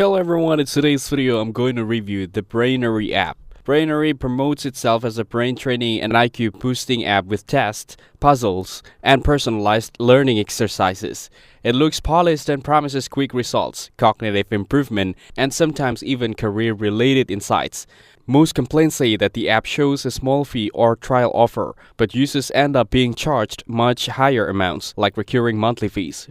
Hello everyone, in today's video I'm going to review the Brainary app. Brainary promotes itself as a brain training and IQ boosting app with tests, puzzles, and personalized learning exercises. It looks polished and promises quick results, cognitive improvement, and sometimes even career-related insights. Most complaints say that the app shows a small fee or trial offer, but users end up being charged much higher amounts, like recurring monthly fees.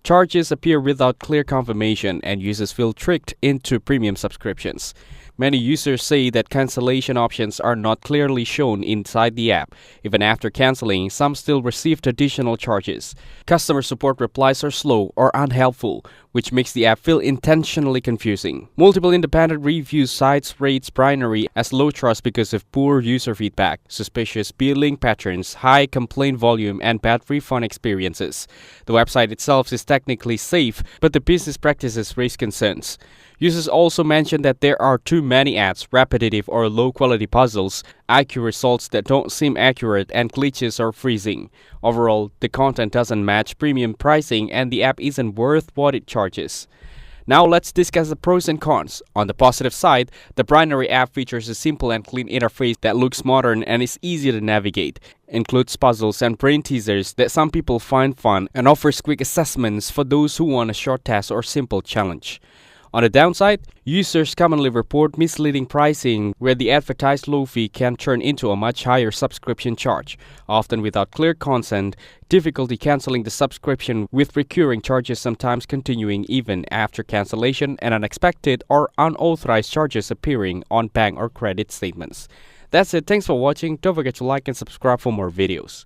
Charges appear without clear confirmation, and users feel tricked into premium subscriptions. Many users say that cancellation options are not clearly shown inside the app. Even after canceling, some still received additional charges. Customer support replies are slow or unhelpful, which makes the app feel intentionally confusing. Multiple independent review sites rate Brainary as low trust because of poor user feedback, suspicious billing patterns, high complaint volume, and bad refund experiences. The website itself is technically safe, but the business practices raise concerns. Users also mention that there are too many ads, repetitive or low-quality puzzles, IQ results that don't seem accurate, and glitches or freezing. Overall, the content doesn't match premium pricing and the app isn't worth what it charges. Now let's discuss the pros and cons. On the positive side, the Brainary app features a simple and clean interface that looks modern and is easy to navigate, includes puzzles and brain teasers that some people find fun, and offers quick assessments for those who want a short task or simple challenge. On the downside, users commonly report misleading pricing where the advertised low fee can turn into a much higher subscription charge, often without clear consent, difficulty canceling the subscription with recurring charges sometimes continuing even after cancellation, and unexpected or unauthorized charges appearing on bank or credit statements. That's it, thanks for watching, don't forget to like and subscribe for more videos.